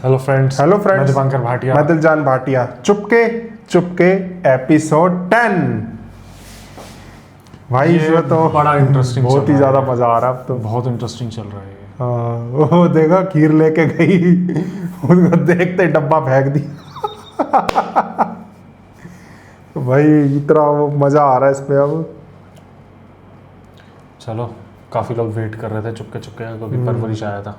Hello friends, मैं दीपांकर भाटिया। मैं दिलजान Bhatia. Chupke Chupke episode 10। भाई इसमें तो बड़ा इंटरेस्टिंग, बहुत ही ज्यादा मजा आ रहा है अब तो। बहुत इंटरेस्टिंग चल रहा है ये। हाँ, वो देखा खीर लेके गई, उसको देखते ही डब्बा फेंक दिया। भाई इतना वो मजा आ रहा है इस पे अब। चलो, काफी लोग वेट कर रहे थे चुपके चुपके, क्योंकि परवरिश आया था।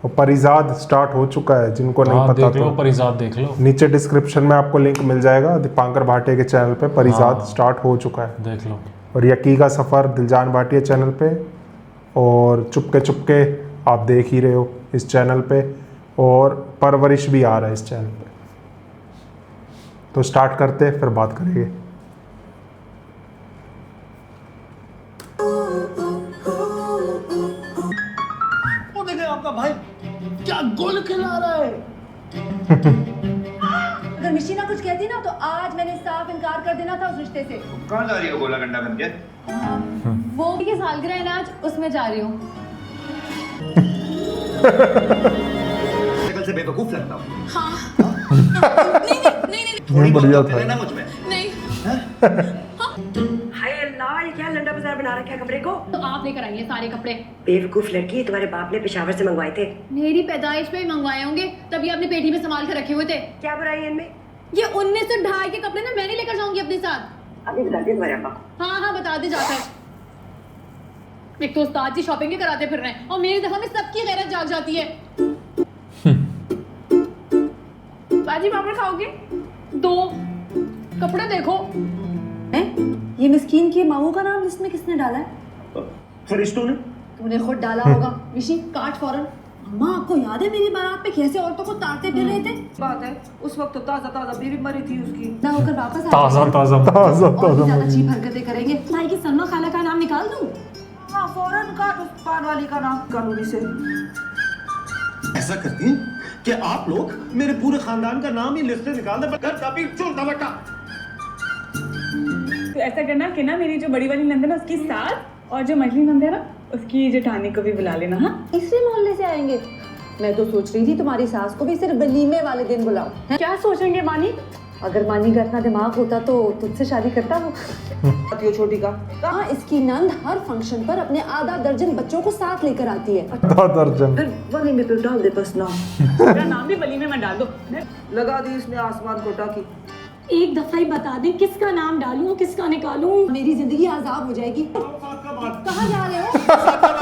और परिजाद स्टार्ट हो चुका है, जिनको नहीं पता देख लो, तो परिजात देख लो, नीचे डिस्क्रिप्शन में आपको लिंक मिल जाएगा। दीपांकर भाटिया के चैनल पे परिजाद हाँ। स्टार्ट हो चुका है। देख लो। और यकी का सफ़र दिलजान भाटिया चैनल पे, और चुपके चुपके आप देख ही रहे हो इस चैनल पे, और परवरिश भी आ रहा है इस चैनल पे। तो स्टार्ट करते फिर बात करेंगे। वो देखे आपका भाई क्या गोल खिला रहा है। अगर मिशी ना कुछ कहती ना तो आज मैंने साफ इनकार कर देना था उस रिश्ते से। कहाँ जा रही हो गोला गंडा बन के? वो की सालगिरह है ना आज, उसमें जा रही हूँ। शक्ल से बेवकूफ लगता हूँ। हाँ। नहीं थोड़ी बहुत बढ़िया तो था। लेना मुझ में। नहीं। हाय अल्लाह, ये क्या लंडा बाजार बना रखा है कमरे को। तो आप लेकर आई हैं सारे कपड़े। बेवकूफ लड़की, तुम्हारे बाप ने पेशावर से मंगवाए थे। मेरी पैदाइश पे ही मंगवाए होंगे, तभी आपने पेटी में संभाल कर रखे हुए थे। क्या बुराई है इनमें? ये 1902 के कपड़े ना मैं नहीं लेकर जाऊंगी अपने साथ। अभी बताती हूँ तुम्हारे अब्बा को। हाँ बता दे जाकर। एक तो उस्ताद जी शॉपिंग कराते फिर रहे हैं, और मेरी दफा में सबकी गैरत जाग जाती है। बाजी पापड़ खाओगे? 2 कपड़े देखो। ये मिस्कीन की मामू का नाम लिस्ट में किसने डाला है? फरिश्तों ने। तूने खुद डाला होगा। विशी काट फौरन। अम्मा, आपको याद है मेरी बारात पे कैसे औरतों को ताड़ते फिर रहे थे? बात है, उस वक्त तो ताजा ताजा बीवी मरी थी उसकी। ना होकर वापस आ ताजा ताजा और भी ज्यादा चीप हरकतें करेंगे। भाई की सलमा खाला का नाम निकाल दूं? हाँ, फौरन काट उस पान वाली का नाम कानूनी से। ऐसा करती हैं कि आप लोग मेरे पूरे खानदान का नाम ही लिस्ट से निकाल दें। घर काफी चोर बट्टा। तो ऐसा करना कि ना मेरी जो बड़ी वाली नंद है ना उसकी सास, और जो मझली नंद है ना उसकी जेठानी को भी बुला लेना। हाँ, तीसरे मोहल्ले से आएंगे। मैं तो सोच रही थी तुम्हारी सास को भी सिर्फ वलीमे वाले दिन बुलाओ। क्या सोचेंगे मानी? अगर मानी का इतना दिमाग होता तो तुझसे शादी करता वो। छोटी का हाँ, इसकी नंद हर फंक्शन पर अपने आधा दर्जन बच्चों को साथ लेकर आती है। दर्जन फिर वाली में पे डाल दे बस नाम। मेरा नाम भी वलीमे में डाल दो। लगा दी इसने आसमान को टाकी। एक दफा ही बता दे किसका नाम डालूं किसका निकालूं, मेरी जिंदगी आजाब हो जाएगी। कहाँ जा रहे हो?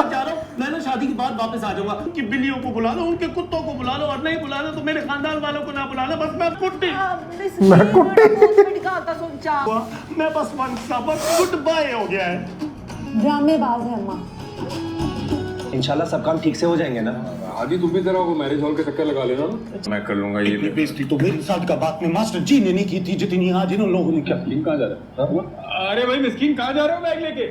जा रहा हूँ। मैं ना शादी के बाद वापस आ जाऊंगा। कि बिल्लियों को बुला लो, उनके कुत्तों को बुला लो, और नहीं बुला लो तो मेरे खानदान वालों को ना बुलाना। बस मैं कुट्टी। मैं बस वन सा बस गुड बाय हो गया है। ड्रामेबाज है अम्मा। इंशाल्लाह सब काम ठीक से हो जाएंगे ना? आदि तुम भी जरा वो मैरिज हॉल के चक्कर लगा लेना ना। मैं कर लूंगा ये भी। बेइज्जती तो मेरी साथ का बात में मास्टर जी ने नहीं की थी जितनी आज इन लोगों ने क्या। मिस्किन कहाँ जा रहा है? अरे भाई मिस्किन कहाँ जा रहे हो बैग लेके?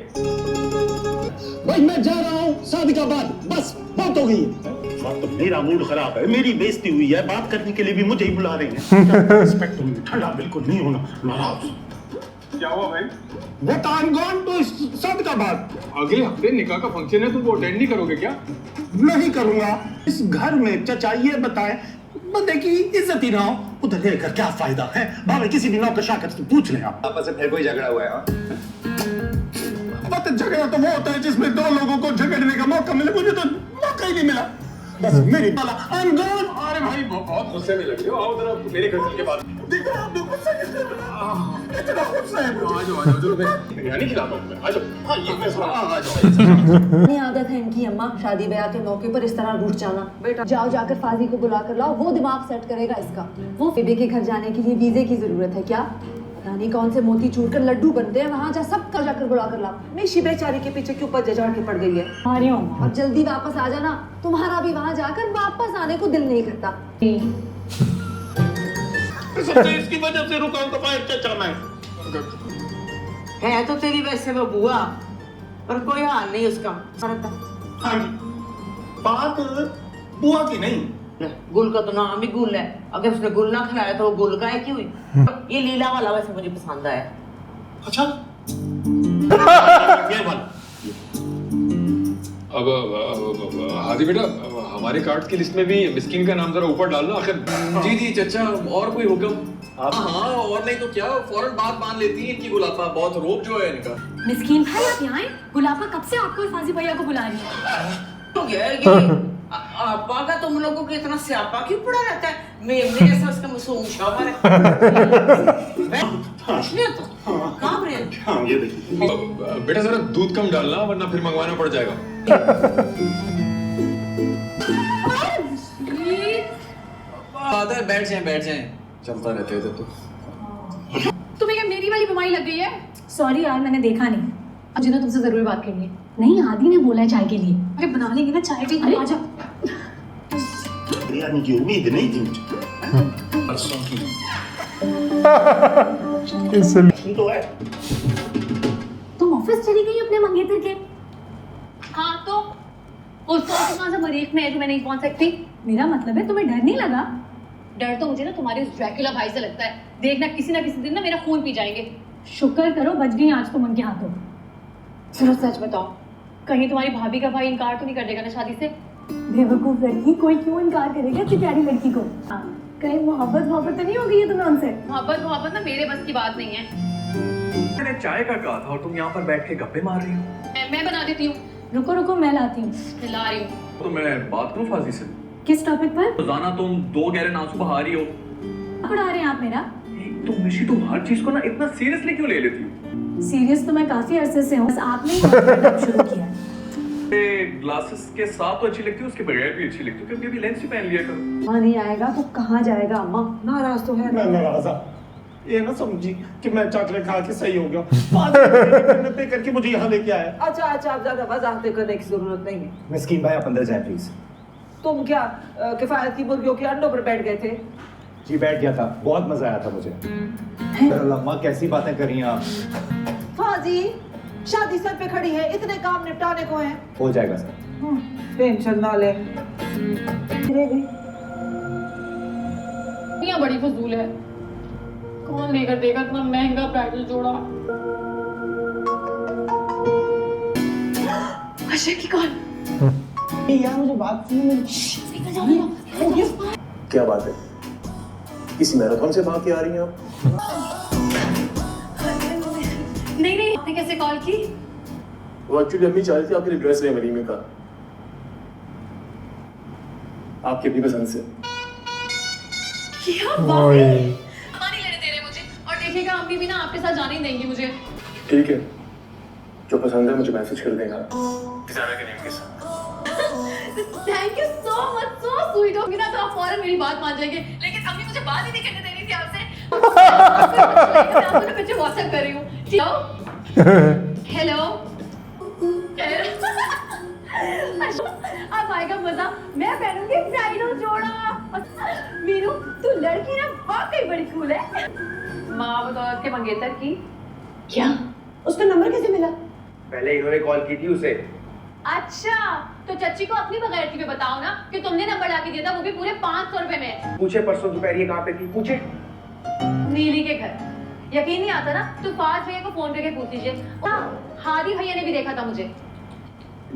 भाई मैं जा रहा हूँ शादी का बाद, बस बात हो गई है। तो मेरा मूड खराब है, मेरी बेइज्जती हुई है, बात करने के लिए भी मुझे ही बुला रहे हैं। रिस्पेक्ट होनी, ठंडा बिल्कुल नहीं होना। नाराज क्या हुआ भाई? But I'm gone to सदकाबाद। अगले हफ्ते निकाह का फंक्शन है, तुम वो अटेंड नहीं करोगे क्या? नहीं करूंगा। इस घर में चचा ये बताए बंदे की इज्जत ही ना हो, उधर रहकर क्या फायदा है? भावे किसी भी नौकर शाकर से पूछ लें आप। आपस में फिर कोई झगड़ा हुआ है? हाँ? पता झगड़ा तो वो होता है जिसमें 2 लोगों को झगड़ने का मौका मिले। मुझे तो मौका ही नहीं मिला। बस मेरी बाला I'm gone। अरे भाई बहुत गुस्से में लग रहे हो। आओ जरा मेरे घर के बाद। देखो आपने गुस्सा किसने मिला? इतना गुस्सा है मुझे। आ जाओ बिरयानी खिलाता हूँ मैं। आ जाओ। हाँ ये मैं सुना। आ जाओ। इतनी आदत है इनकी अम्मा, शादी ब्याह के मौके पर इस तरह रूठ जाना। बेटा जाओ, जाकर फाजी को बुला कर लाओ, वो दिमाग सेट करेगा इसका। वो बेबे के घर जाने के लिए वीजे की जरूरत है क्या? पता नहीं कौन से मोती चूर कर लड्डू बनते हैं, वहाँ जा सब कर जाकर बुला कर लाओ। मिशी बेचारी के पीछे क्यों पजझड़ के पड़ गई है? और जल्दी वापस आ जाना, तुम्हारा भी वहाँ जाकर वापस आने को दिल नहीं करता। सबसे इसकी वजह से रुका हूं तो फायर चचा मैं। है तो तेरी वैसे वो बुआ, पर कोई हाल नहीं उसका। हाँ जी, बात बुआ की नहीं। गुल का तो नाम ही गुल है। अगर उसने गुल ना खिलाया तो वो गुल का है क्यों? ये लीला वाला वैसे मुझे पसंद आया। अच्छा ये वाला अब हादी बेटा, हमारे कार्ड की लिस्ट में भी मिस्किन का नाम जरा ऊपर डालना आखिर। जी जी चचा, और कोई हुक्म? हाँ, और नहीं तो क्या, फौरन बात मान लेती है इनकी गुलाबा, बहुत रोब जो है इनका। मिस्कीन भाई आप यहाँ आए? गुलाबा कब से आपको और फाजी भैया को बुला रही है? तो ये आपा का तुम लोगों को इतना स्यापा क्यों पड़ा रहता है? मेरे जैसा उसका मासूम शावर है। इसलिए तो कहाँ पे? हाँ ये देखिए। बेटा जरा दूध कम डालना वरना फिर मंगवाना पड़ जाएगा। फादर बैठ जाएं, चलता रहते हो तो। तुम्हें क्या मेरी वाली बीमारी लग गई है? सॉरी यार, मैंने देखा नहीं। मुझे ना तुमसे जरूर बात करनी है। नहीं, आदि ने बोला है चाय के लिए। अरे बना लेंगे ना चाय के लिए। आ जाओ। बिरयानी की उम्मीद नहीं थी मुझे। परसों की इसलिए तो है। तुम ऑफिस चली गई अपने मंगेतर के? हाँ तो उस ऑफिस कहाँ से मरीज में है जो मैं नहीं पहुंच सकती? मेरा मतलब है तुम्हें डर नहीं लगा? डर तो मुझे ना तुम्हारे उस ड्रैकुला भाई से लगता है। देखना किसी ना किसी दिन ना मेरा खून पी जाएंगे। शुक्र करो बच गई आज तुम उनके हाथों। चलो सच बताओ, कहीं तुम्हारी भाभी का भाई इनकार तो नहीं कर देगा ना शादी से? बेवकूफ लड़की, कोई क्यों इनकार करेगा इतनी प्यारी लड़की को? कहीं मोहब्बत तो नहीं हो गई है तुम्हें उनसे? मोहब्बत ना मेरे बस की बात नहीं है। मैंने चाय का कहा था और तुम यहाँ पर बैठ के गप्पे मार रही हो। मैं बना देती हूँ। रुको मैं लाती हूँ। ला रही हूँ। तो मैं बात करूँ फाजी से? किस टॉपिक पर? रोजाना तुम 2 गहरे आंसू बहा रही हो। पढ़ा रहे हैं आप मेरा? तुम निशी, तुम हर चीज को ना इतना सीरियसली क्यों ले लेती हो? सीरियस तो मैं काफी अरसे से हूँ, बस आपने ही शुरू किया। ग्लासेस के साथ तो अच्छी लगती है, उसके बगैर भी अच्छी लगती है, क्योंकि अभी लेंस ही पहन लिया करो। वहाँ नहीं आएगा तो कहाँ जाएगा अम्मा? नाराज तो है। मैं नाराज ये ना समझी कि मैं चॉकलेट खा के सही हो गया। 5 मिनट पे करके मुझे यहाँ लेके आया। अच्छा आप ज्यादा वजाहतें करने की जरूरत नहीं है। मिस्किन भाई आप अंदर जाए प्लीज। तुम क्या किफायत की मुर्गियों के अंडों पर बैठ गए थे? जी बैठ गया था, बहुत मजा आया था मुझे। अल्लाह कैसी बातें कर रही हैं आप? फाजी शादी सर पे खड़ी है, इतने काम निपटाने को हैं। हो जाएगा सर। टेंशन ना ले। ये बड़ी फजूल है। कौन लेकर देगा इतना महंगा ब्राइडल जोड़ा? अशर की कॉल। यार मुझे बात क्या बात है? किसी मैराथन से भाग के आ रही हैं आप? नहीं आपने कैसे कॉल की? वो एक्चुअली अम्मी चाह रही थी आपके लिए ड्रेस ले वलीमे का, आपकी अपनी पसंद से। क्या बात है? नहीं लेने दे रहे मुझे, और देखिएगा अम्मी भी ना आपके साथ जाने ही देंगी मुझे। ठीक है, जो पसंद है मुझे मैसेज कर देगा। किसाना के नेम के साथ। Thank you so much, so sweet हो गया। तो आप फौरन मेरी बात मान जाएंगे, लेकिन अम्मी मुझे बात ही नहीं करने दे रही थी आपसे। मैं आपको ना पीछे व्हाट्सएप कर रही हूँ। हेलो अब आएगा मजा। मैं पहनूंगी ब्राइडल जोड़ा। मीनू तू लड़की ना वाकई बड़ी कूल है। माँ बदौलत के मंगेतर की। क्या? उसका नंबर कैसे मिला? पहले इन्होंने कॉल की थी उसे। अच्छा तो चच्ची को अपनी बगैरती पे बताओ ना कि तुमने नंबर लाके दिया था, वो भी पूरे 500 रुपए में। पूछे परसों दोपहर ये कहाँ पे थी, पूछे। नीली के घर। यकीन नहीं आता ना तो फाज भैया को फोन करके पूछ लीजिए। हादी भैया ने भी देखा था मुझे।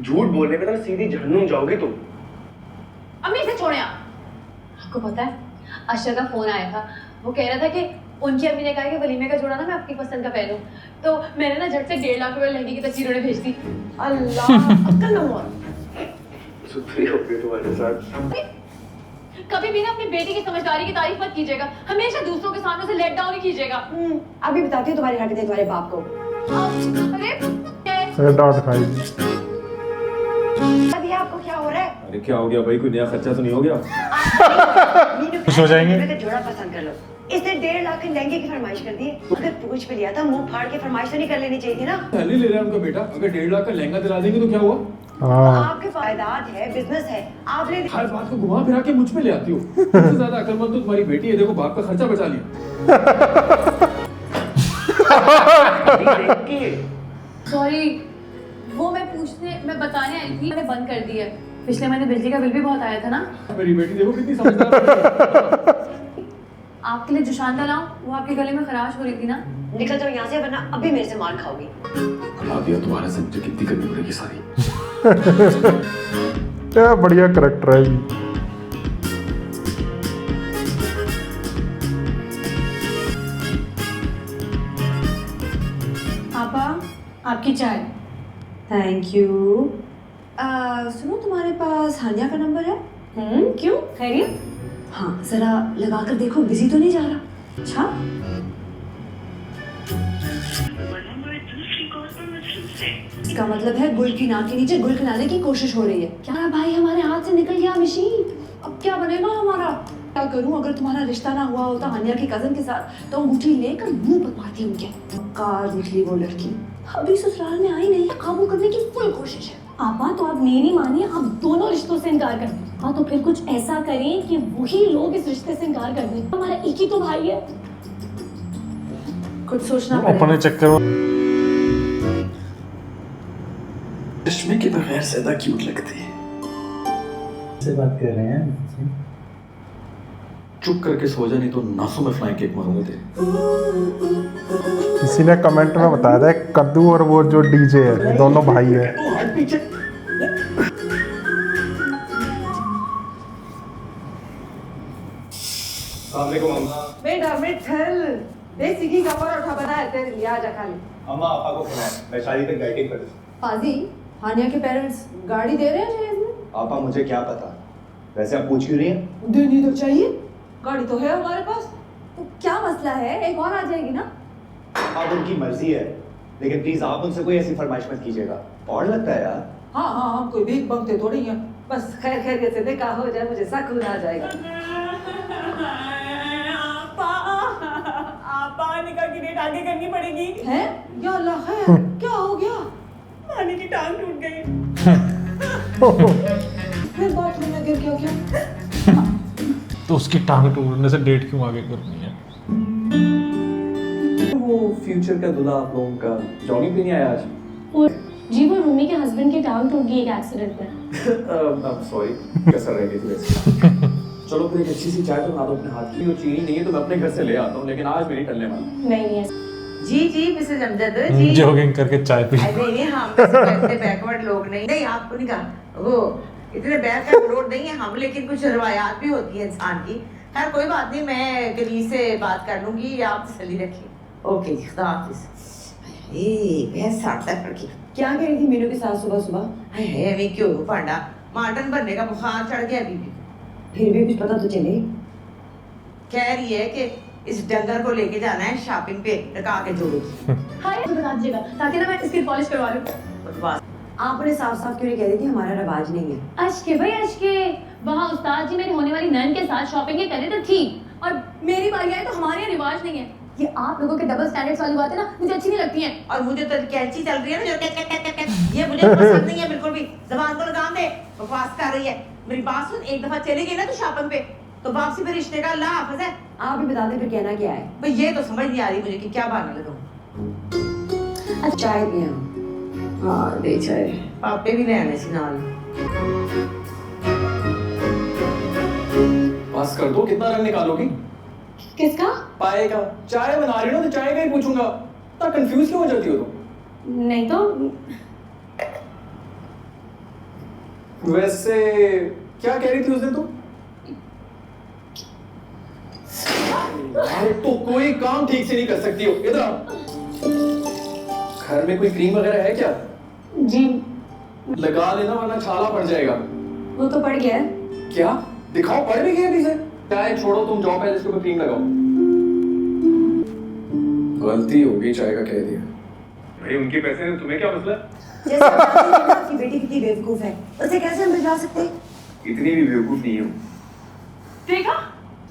झूठ बोलने पे तो सीधी जहन्नुम जाओगे तुम। अम्मी इसे छोड़े आपको पता है अशर का फोन आया था। वो कह रहा था कि उनकी अम्मी ने कहा कि वलीमे का जोड़ा ना मैं आपकी पसंद का पहनूं, तो मैंने ना झट से 1.5 लाख रुपए लहंगे की तस्वीर उन्हें भेज दी। अल्लाह अक्ल न हुआ। सुधरी हो गई तुम्हारे साथ। कभी भी ना अपनी बेटी की समझदारी की तारीफ मत कीजिएगा, हमेशा दूसरों के सामने से लेट डाउन ही कीजिएगा। अभी बताती हूँ तुम्हारी हरकतें तुम्हारे बाप को। अरे डांट खाएगी। अभी आपको क्या हो रहा है? अरे क्या हो गया भाई, कोई नया खर्चा तो नहीं हो गया? खुश हो जाएंगे। जोड़ा पसंद कर लो। इसने 1.5 लाख के लहंगे की फरमाइश कर दी। अगर पूछ पे लिया था, मुंह फाड़ के फरमाइश तो नहीं कर लेनी चाहिए थी ना। पहले ले रहा है उनका बेटा, अगर 1.5 लाख का लहंगा दिला देंगे तो क्या हुआ? आपके फायदात है, बिजनेस है, आपने हर बात को घुमा फिरा के मुझ पे ले आती हो। सबसे ज्यादा अक्लमंद तो तुम्हारी बेटी है, देखो बाप का खर्चा बचा लिया। सॉरी, वो मैं बताने आई थी, मैंने बंद कर दिया। पिछले महीने बिजली का बिल भी बहुत आया था ना। मेरी बेटी देखो कितनी समझदार है। आपके लिए जुशांदा लाऊं? वो आपके गले में खराश हो रही थी ना। निकल जाओ यहाँ से वरना अभी मेरे से मार खाओगी। भुला दिया तुम्हारे से मुझे कितनी करनी पड़ेगी सारी। क्या बढ़िया करेक्टर है जी। आपा, आपकी चाय। Thank you. सुनो तुम्हारे पास हानिया का नंबर है? क्यों, खैरियत? हाँ जरा लगा कर देखो, बिजी तो नहीं जा रहा। अच्छा, इसका मतलब है गुल की नाक के नीचे गुल खिलाने की कोशिश हो रही है। क्या भाई, हमारे हाथ से निकल गया मशीन, अब क्या बनेगा हमारा? क्या करूं? अगर तुम्हारा रिश्ता ना हुआ होता हानिया की कजन के साथ तो अंगूठी लेकर मुंह पर मारती उनके। कार निकली वो लड़की, अभी ससुराल में आई नहीं है, काबू करने की फुल कोशिश है। आपा तो आप मेरी मानिए, आप दोनों रिश्तों से इनकार कर दें। हाँ तो फिर कुछ ऐसा करें कि वही लोग इस रिश्ते से इनकार कर दें। हमारा एक ही तो भाई है। कुछ सोचना पड़ेगा। अपने चक्कर में चश्मे के बगैर ज्यादा क्यूट लगती है। से बात कर रहे हैं? चुप करके सो जा, नहीं तो नासों में फ्लाइंग किक मारूंगा तेरे। किसी ने कमेंट में बताया था कद्दू और वो जो डीजे है दोनों भाई है। बेटा मिठल, देसी घी का परोठा बनाया तेरे लिए, आजा खा ले। अम्मा आपा को खिलाएं, मैं शादी तक गाइडिंग कर दूं। पाजी, हानिया के पेरेंट्स गाड़ी दे रहे हैं जहेज में? आपा मुझे क्या पता, वैसे आप पूछ क्यों रही हैं? देनी तो चाहिए, गाड़ी तो है हमारे पास। तो क्या मसला है, एक और आ जाएगी ना। अब उनकी मर्जी है, लेकिन प्लीज आप उनसे कोई ऐसी फरमाइश मत कीजिएगा, और लगता है यार। हाँ हाँ, हम कोई भीख मांगते थोड़ी हैं, बस खैर खैरियत से निकाह हो जाए, मुझे सुकून आ जाएगा। आपा निकाह की डेट आगे करनी पड़ेगी। है या अल्लाह है, क्या हो गया? नानी की टांग टूट गई। फिर बाथरूम में गिर गया क्या? तो उसकी टांग टूटने से डेट क्यों आगे करनी है? वो फ्यूचर का दूल्हा आप लोगों का जॉगिंग पे नहीं आया आज? जी वो रूमी के हस्बैंड की टांग टूट गई एक एक्सीडेंट में। सॉरी, कैसा रह गई थी वैसे। चलो फिर एक अच्छी सी चाय तो बना दो अपने हाथ की, और चीनी नहीं है तो मैं अपने घर से ले आता हूँ, लेकिन आज मेरी टलने वाली। नहीं है जी जी मिसेस अमजद जी। जॉगिंग करके चाय पी। अरे नहीं, हम ऐसे बैकवर्ड लोग नहीं। नहीं, आपको नहीं कहा, वो इतने बैकवर्ड नहीं है हम, लेकिन कुछ रवायात भी होती है इंसान की। खैर कोई बात नहीं, मैं कलीज से बात कर लूंगी, आप तसल्ली रखिए। ओके जी, खुदा हाफिज। भैंस साड़ता पड़की। क्या कह रही थी मीनू के साथ सुबह सुबह? हाय हाय, अभी क्यों पांडा, मार्टन बनने का बुखार चढ़ गया अभी भी। फिर भी कुछ पता तो चले। कह रही है कि इस डंगर को लेके जाना है शॉपिंग पे, लगा के जोड़ेगी। हाँ ये तो बता दीजिएगा ताकि ना मैं इसकी पॉलिश करवा लूँ। बकवास। आपने साफ साफ क्यों नहीं कह रही थी हमारा रवाज नहीं है? अशके भाई अशके, वहाँ उस्ताद जी मेरी होने वाली नन के साथ शॉपिंग करे तो ठीक, और मेरी बारी आई तो हमारे यहाँ रिवाज नहीं है। ये आप लोगों के डबल स्टैंडर्ड्स वाली बातें ना मुझे अच्छी नहीं लगती हैं। और मुझे तो कैंची चल रही है ना जो ये मुझे पसंद नहीं है बिल्कुल भी। जबान को लगाम दे, बकवास कर रही है। मेरी बात सुन, एक दफा चली गई ना तो शॉपिंग पे, तो वापसी पे रिश्ते का अल्लाह हाफिज है। आप भी बता दें फिर कहना क्या है। भाई ये तो समझ नहीं आ रही मुझे कि क्या बहाना लगाऊं। अच्छा चाय पिए हम। हाँ दे चाय, पापे भी ले आने से नाल। पास कर दो, कितना रंग निकालोगी? किसका? पाए का। चाय बना रही हो ना तो चाय का ही पूछूंगा, इतना कंफ्यूज क्यों हो जाती हो तुम? नहीं तो वैसे क्या कह रही थी उस दिन तुम? तो कोई काम ठीक से नहीं कर सकती हो, इधर आओ। घर में कोई क्रीम वगैरह है क्या? जी लगा लेना वरना छाला पड़ जाएगा। वो तो पड़ गया है। क्या दिखाओ, पड़ भी गया अभी से। चाय छोड़ो, तुम जाओ पहले इसके ऊपर क्रीम लगाओ। गलती होगी, चाय का कह दिया। भाई उनके पैसे हैं, तुम्हें क्या मसला? जैसे आपकी बेटी कितनी बेवकूफ है, उसे कैसे हम भिजवा सकते? इतनी भी बेवकूफ नहीं हूँ। देखा,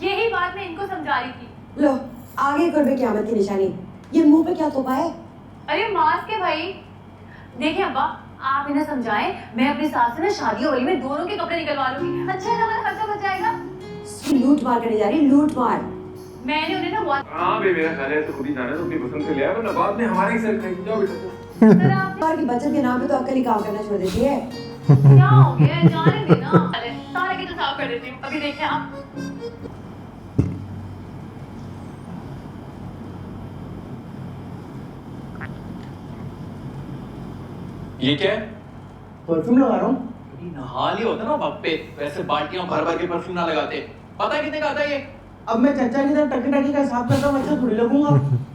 यही बात मैं इनको समझा रही थी। लो आगे कर बे क़यामत की निशानी। ये मुंह पे क्या तोपा है? अरे मास्क है भाई। देखिए अब्बा, आप इन्हें समझाएं, मैं अपनी सास से ना शादी होली में दोनों के कपड़े निकलवा लूंगी। अच्छा है ना, हमारा खर्चा बच जाएगा। लूट मार करने जा रही, लूट मार। मैंने उन्हें ना बहुत हाँ भाई, मेरा ख्याल है तो खुद ही जाना है, तो अपनी पसंद से ले आया, वरना बाद में हमारे ही सर खाएगी। जाओ बेटा। बार की बचत के नाम पे तो अक्ल ही काम करना छोड़ देती है। क्या हो गया, जाने देना। अरे सारे की तो साफ कर देती हूँ, अभी देखें आप। ये क्या है? परफ्यूम लगा रहा हूँ। नहा लिया होता ना वक्त पे, वैसे बाल्टियां भर भर के परफ्यूम ना लगाते। पता है कितने का आता है ये? अब मैं चचा की तरह टके टके का हिसाब करता हूँ, अच्छा थोड़ी लगूंगा।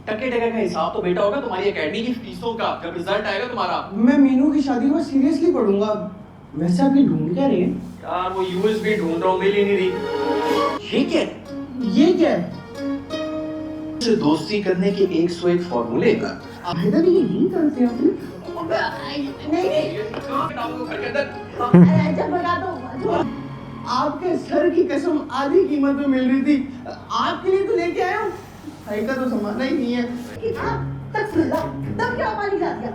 टके टके का हिसाब तो बेटा होगा तुम्हारी एकेडमी की फीसों का, जब रिजल्ट आएगा तुम्हारा। मैं मीनू की शादी में सीरियसली पढ़ूंगा। वैसे आप ये ढूंढ क्या रहे हैं? यार वो यूएसबी ढूंढ रहा हूँ, मिल ही नहीं रही। ये क्या है? ये क्या है? से दोस्ती करने के 101 फॉर्मूले का। बेटा ये नहीं करते आपने? नहीं जब बता दो आपके सर की कसम आधी कीमत में मिल रही थी, आपके लिए तो लेके आया हूँ। भाई का तो समाना ही नहीं है। तब क्या पानी खा दिया?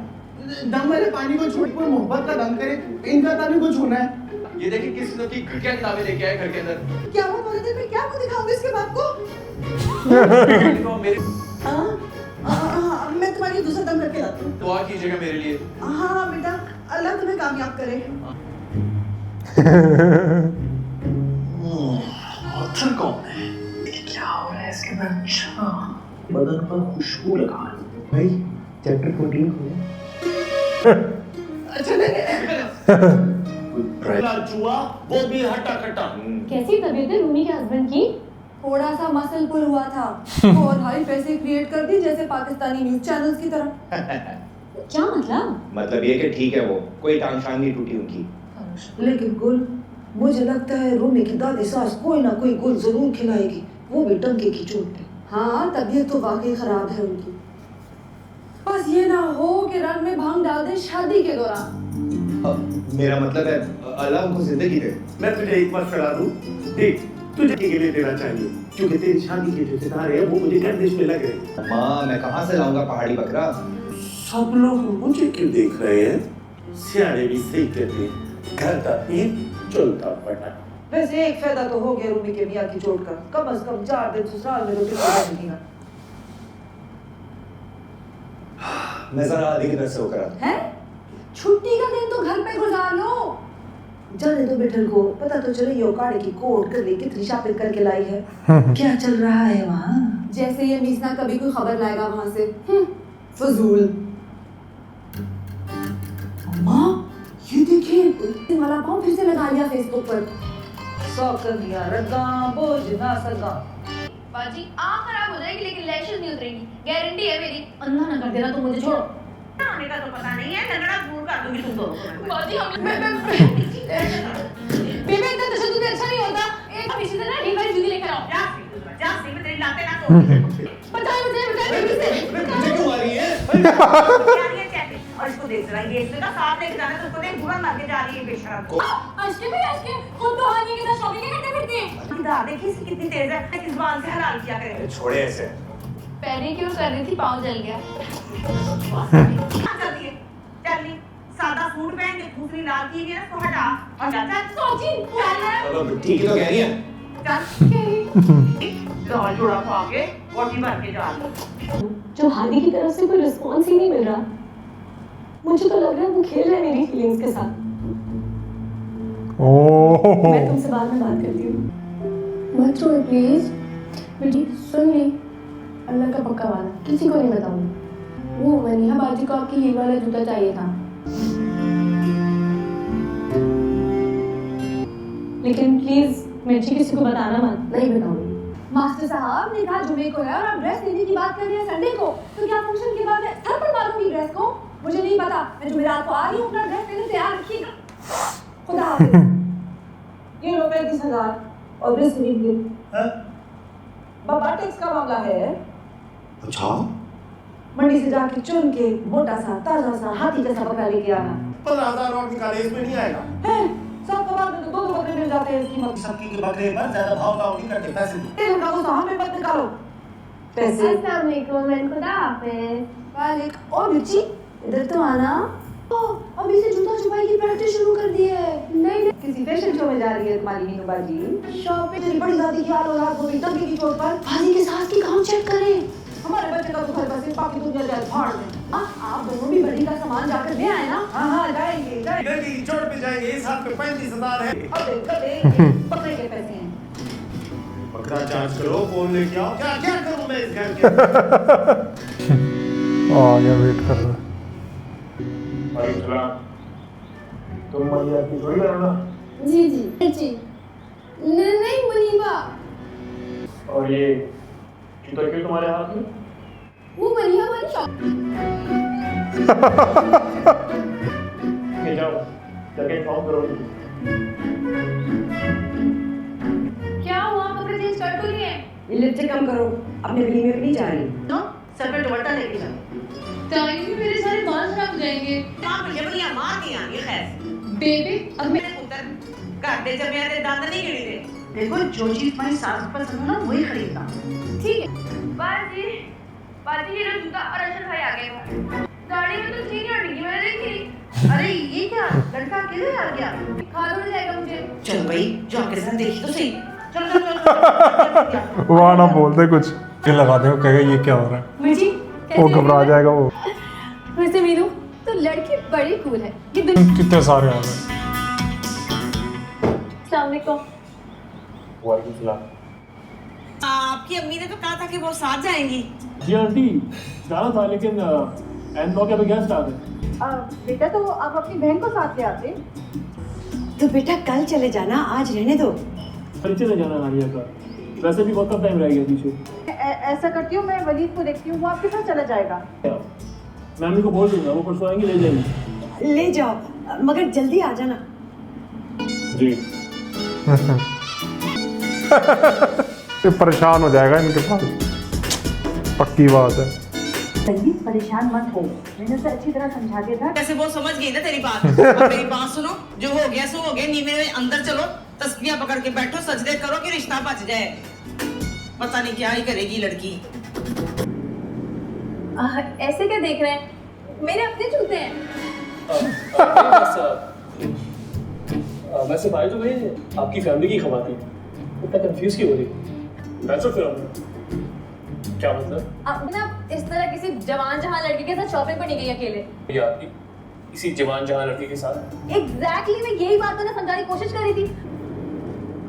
दम वाले पानी को छोड़ कोई मोहब्बत का दम करे, इनका तभी कुछ होना है। ये देखिए किस की घटिया किताबें लेके आए घर के अंदर। क्या हुआ थोड़ी देर में क्या मुंह दिखाऊंगी इसके बाप को? मेरे मैं तुम्हारी दूसरा दम करके लाती हूँ। दुआ कीजिएगा मेरे लिए। हाँ बेटा, अल्लाह तुम्हें कामयाब करे। ऑथर कौन है? क्या हो रहा है इसके अंदर? अच्छा बदन पर खुशबू लगा भाई चैप्टर 14 खोलो। अच्छा नहीं चुआ वो भी हटा कटा। कैसी तबीयत है रूमी के हस्बैंड की? थोड़ा सा मसल पुल हुआ था और हाई पैसे क्रिएट कर दी जैसे पाकिस्तानी न्यूज चैनल्स की तरह। क्या मतलब? मतलब ये कि ठीक है, वो कोई टांग शांग नहीं टूटी उनकी। लेकिन गुल, मुझे लगता है रूमी की दादी सास कोई ना कोई गुल जरूर खिलाएगी, वो भी टंके की चोट पे। हाँ तबीयत तो वाकई खराब है उनकी। बस ये ना हो कि रंग में भांग डाल दे शादी के दौरान। मेरा मतलब है अल्लाह उनको जिंदगी दे। मैं तुझे एक मशवरा दूं, देख तुझे के लिए देना चाहिए, क्योंकि तेरी शादी के जो सितारे हैं वो मुझे गर्दिश में लग रहे हैं। माँ मैं कहाँ से लाऊंगा पहाड़ी बकरा? सब लोग मुझे क्यों देख रहे हैं? सियारे भी सही कहते हैं, घर का एक चलता पड़ा। वैसे एक फायदा तो हो गया रूमी के मियाँ की चोट का, कम से कम 4 दिन ससुराल में तो नहीं। मैं जरा आदि की तरफ से होकर आता है? छुट्टी का दिन तो घर पे गुजार लो। जाने दो बेटल को, पता तो चले ये ओकाड़े की कोट कर ले कितनी शॉपिंग करके लाई है। क्या चल रहा है वहाँ? जैसे ये मीसना कभी कोई खबर लाएगा वहां से। फजूल। अम्मा ये देखिए, वाला पाँव फिर से लगा लिया फेसबुक पर। सौकनिया रगा बोझ ना सगा। बाजी आँख खराब हो जाएगी लेकिन लैशेस नहीं उतरेंगी, गारंटी है मेरी। अल्लाह ना कर देना तुम मुझे छोड़ो। आने का तो पता नहीं है, लगड़ा दूर कर दूंगी तुम दोनों को। बाजी हम बेबे इतना तशद्दुद अच्छा नहीं होता। एक हमेशा से ना एक बार जल्दी लेकर आओ। जा सिंह में तेरी लाते ना तो। बचाओ बेबी से। मुझे क्यों आ रही है? और इसको देख रहा है, ये इसका साथ लेके जाना तो उसको देख बुरा मार के जा रही है बेशरम को। आजके खुद तो हानि के साथ शॉपिंग करते फिरते हैं। दादा देखिए इसकी कितनी तेज है, किस जुबान से हलाल किया करे। छोड़े ऐसे। पैरिक्योर कर रही थी, पाँव जल गया। जल्दी चलनी सादा सूट पहन के दूसरी लाल की है तो हटा और चल सोची चल चलो ठीक ही तो कह रही है। चल जोड़ा खा के बोटी भर के जा। जो हादी की तरफ से कोई रिस्पॉन्स ही नहीं मिल रहा, मुझे तो लग रहा है वो खेल रहा है मेरी फीलिंग्स के साथ। मैं तुमसे बाद में बात करती हूँ। मत रोए प्लीज। बेटी सुन ली, अल्लाह का पक्का वादा किसी को नहीं बताऊंगी। वो मनीहा बाजी को आपकी हील वाला जूता चाहिए था, लेकिन प्लीज मिर्ची किसी को बताना मत। नहीं बताऊंगी। मास्टर साहब ने कहा जुमे को है और आप ड्रेस लेने की बात कर रहे हैं संडे को, तो क्या फंक्शन की बात है? सर पर मारूंगी ड्रेस को। मुझे नहीं पता, मैं जुमेरात को आ रही हूँ, अपना ड्रेस लेने तैयार रखिएगा। खुदा हाफिज़। ये लो 35,000 और ड्रेस खरीद ली। बाबा टैक्स का मामला है। अच्छा मंडी से जाके चुन के मोटा सा ताजा सा हाथी जैसा बकरा लेके आना। 15,000 और निकाले, इसमें नहीं आएगा। है सब कबाब में तो 2 बकरे मिल जाते हैं। इसकी मत सबकी के बकरे पर ज्यादा भाव का नहीं करते, पैसे दो। तेल का गुस्सा हमें मत निकालो। पैसे अस्सलाम वालेकुम एंड खुदा हाफिज़। वालेकुम। और मिर्ची इधर तो आना। अभी से जूता छुपाई की प्रैक्टिस शुरू कर दी है। नहीं किसी फैशन शो में जा रही है तुम्हारी मीनू बाजी। शॉपिंग तेरी बड़ी दादी की हाल औलाद हो गई टंकी की चोट पर। भाजी के साथ की काम चेक करें। हमारे बच्चे का तो घर बसे बाकी दुनिया जाए फाड़ दे। आप दोनों भी बड़ी का सामान जाकर ले आए ना? हाँ जाएंगे जाएंगे। टंकी की चोट पे जाएंगे, इस हाथ पे 35,000 है। अब देख बकरे के पैसे हैं। बकरा चार्ज करो, फोन लेके आओ। क्या क्या करूं मैं इस घर के? आ गया, वेट कर रहा है। तुम मैया की थोड़ी करना। जी जी जी नहीं मुनीबा, और ये जूता क्यों तुम्हारे हाथ में? वो मनिया वाली शॉप। ये जाओ जाके इन्फॉर्म करो। क्या हुआ, कपड़े चेंज कर तो लिए? लिपस्टिक कम करो, अपने गली में भी नहीं जा रही। तो सर पे दुपट्टा लेके जाओ। टाइम में मेरे सारे बाल खराब हो जाएंगे। मां बढ़िया मार दिया ये खैर। बेबी अब मैं पुत्र घर दे जब मेरे दांत नहीं गिरी थे। देखो जो चीज तुम्हारी सास पसंद हो ना वही खरीदना। ठीक है। बाजी ये लो जूता और अशर भाई आ गए बाहर। गाड़ी में तो थी नहीं डिग्गी मैंने देखी। अरे ये क्या लड़का किधर आ गया? खा लो जाएगा मुझे। चल भाई जो आपके साथ देखी तो सही। चल वहाँ ना बोलते कुछ, ये लगा दे, वो कहेगा ये क्या हो रहा है। मिर्ची वो घबरा जाएगा वो। वैसे मीनू तो लड़की बड़ी कूल है। कितने सारे आ गए। अस्सलाम वालेकुम। वालेकुम सलाम। आपकी अम्मी ने तो कहा था कि वो साथ जाएंगी। जी आंटी जाना था, लेकिन एंड मौके पे गेस्ट आ गए। बेटा तो आप अपनी बहन को साथ ले आते। तो बेटा कल चले जाना, आज रहने दो। परिचय ले जाना नारिया का, वैसे भी बहुत कम टाइम रह गया पीछे। ऐसा करती हूँ, मैं वलीद को देखती हूँ, वो आपके साथ चला जाएगा। मैं अम्मी को बोल दूंगा, वो परसों आएंगे ले जाएंगे। ले जाओ मगर जल्दी आ जाना। जी ये परेशान हो जाएगा इनके पास, पक्की बात है। संगीत परेशान मत हो, मैंने उसे अच्छी तरह समझा दिया था। कैसे वो समझ गई ना तेरी बात। अब मेरी बात सुनो, जो हो गया सो हो गया। नींद में अंदर चलो, तस्बीह पकड़ के बैठो, सजदे करो कि रिश्ता बच जाए। पता नहीं क्या ही करेगी लड़की। ऐसे क्या देख रहे हैं, मेरे अपने जूते हैं। वैसे भाई तो भाई आपकी फैमिली की खवाती इतना कंफ्यूज क्यों हो रही? वैसे फिर क्या मतलब? अब ना इस तरह किसी जवान जहां लड़के के साथ शॉपिंग पर नहीं गई अकेले। या इसी जवान जहां लड़की के साथ एग्जैक्टली मैं यही बात तो ना समझाने की कोशिश कर रही थी।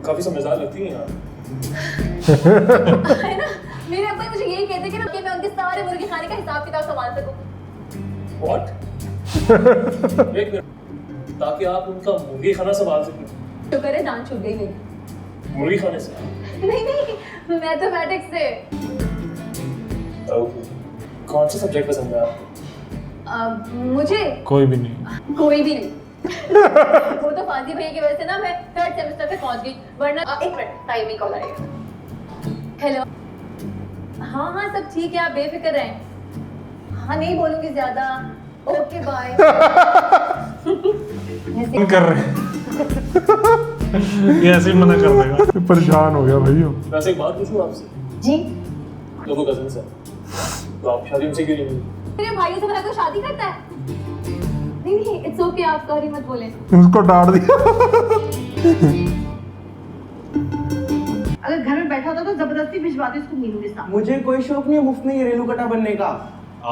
काफी समझदार लगती है यार। है ना, मेरे अब्बा मुझे यही कहते कि ना कि मैं उनके सारे मुर्गी खाने का हिसाब किताब संभाल सकूं। व्हाट? एक मिनट, ताकि आप उनका मुर्गी खाना संभाल सकें। शुक्र है जान छूट गई मेरी। मुर्गी खाने से? नहीं मैथमेटिक्स से। कौन सा सब्जेक्ट पसंद है आपको? मुझे कोई भी नहीं। वो तो फाजी भैया की वजह से ना मैं 3rd सेमेस्टर पे पहुंच गई, वरना एक मिनट टाइमिंग कॉल आएगा। हेलो, हाँ सब ठीक है, आप बेफिक्र रहें। हाँ नहीं बोलूंगी ज्यादा। Okay bye. कर रहे हैं। ये ऐसे ही मना कर देगा। परेशान हो गया भैया। वैसे एक बात पूछूं आपसे? जी। तो वो कजिन है, तो आप शादी उनसे क्यों नहीं हुई? मेरे भाइयों से मेरा कोई शादी करता है? नहीं इट्स ओके, आप सॉरी मत बोले। उसको डांट दिया। अगर घर में बैठा होता तो जबरदस्ती भिजवाते इसको मीनू के साथ। मुझे कोई शौक नहीं है मुफ्त में ये रेलू कटा बनने का।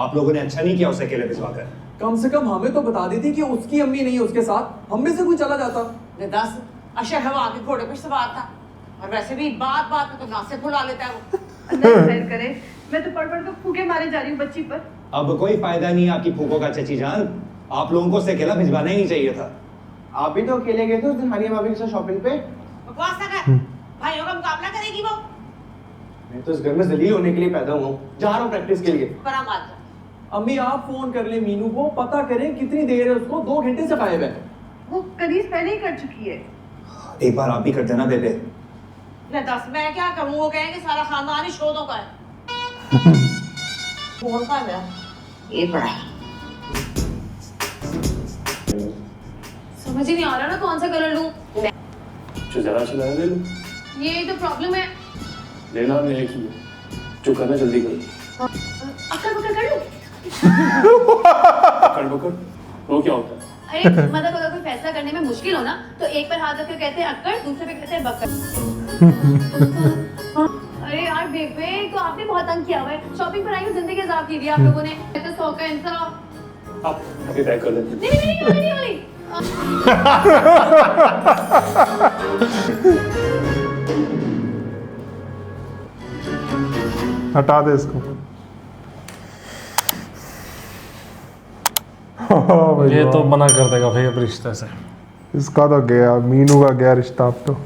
आप लोगों ने अच्छा नहीं किया उसे अकेले भिजवाकर। कम से कम हमें तो बता देती कि उसकी अम्मी नहीं है उसके साथ, हम में से कोई चला जाता। ने 10 अशर हवा के घोड़े पे सवार था, और वैसे भी बात बात में तो नासे फुला लेता है वो। अल्लाह खैर करे, मैं तो पढ़ के फूके मारे जा रही हूँ बच्ची पर। अब कोई फायदा नहीं है आपकी फूकों का चची जान। आप लोगों को उसे अकेला भिजवाना ही नहीं चाहिए था। आप भी तो अकेले गए थे उस दिन हानिया भाभी के साथ शॉपिंग पे। बकवास ना कर, भाइयों का मुकाबला करेगी वो। मैं तो इस घर में जलील होने के लिए पैदा हुआ हूँ, जा रहा हूँ प्रैक्टिस के लिए। बड़ा मार जा। अम्मी आप फोन कर ले मीनू को, पता करें कितनी देर है उसको, 2 घंटे से गायब है। वो करीज पहले ही कर चुकी है। एक बार आप ही कर देना बेबे। ने 10 मैं क्या करूँ, वो कहेंगे सारा खानदान ही शोधों का है। फोन का है मेरा, ये बड़ा है। समझ ही नहीं आ रहा ना कौन सा कलर लूं। जो जरा चला ले लो। ये तो प्रॉब्लम है। लेना हमने एक ही, जो करना जल्दी करो। अक्कड़ बक्कड़ कर लूं? कर बकर वो क्या होता है? अरे मतलब अगर कोई फैसला करने में मुश्किल हो ना तो एक पर हाथ रख के कहते हैं अक्कड़, दूसरे पे कहते हैं बक्कड़। अरे यार बेबे तो आपने बहुत तंग किया हुआ है, शॉपिंग पर आई हूँ, जिंदगी अजाब की दिया आप लोगों ने। मैं तो 100 का इंसाफ। आप अभी पैक कर देते। नहीं वाली। हटा दे इसको। ये तो मना कर देगा भाई अब रिश्ते से। इसका तो गया, मीनू का गया रिश्ता अब तो।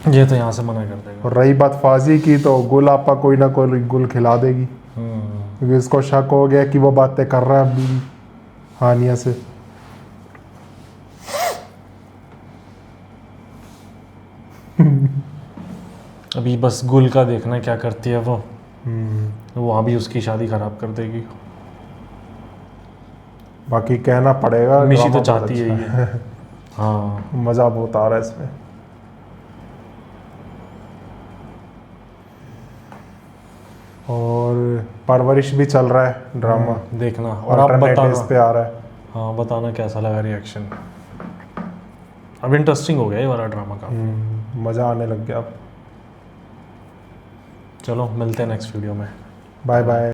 ये तो यहाँ से मना कर देगा। और रही बात फाजी की, तो गुल आपा कोई ना कोई गुल खिला देगी, क्योंकि इसको शक हो गया कि वो बातें कर रहा है अभी भी हानिया से। अभी बस गुल का देखना है क्या करती है वो। वहाँ भी उसकी शादी खराब कर देगी। बाकी कहना पड़ेगा मिशी तो ड्रामा बहुत चाहती है अच्छा ये। हाँ मज़ा बहुत आ रहा है इसमें। और परवरिश भी चल रहा है ड्रामा, देखना और आप Alternate बताना days पे आ रहा है। हाँ बताना कैसा लगा रिएक्शन। अब इंटरेस्टिंग हो गया ये वाला ड्रामा का। मज़ा आने लग गया अब। चलो मिलते हैं नेक्स्ट वीडियो में। Bye bye.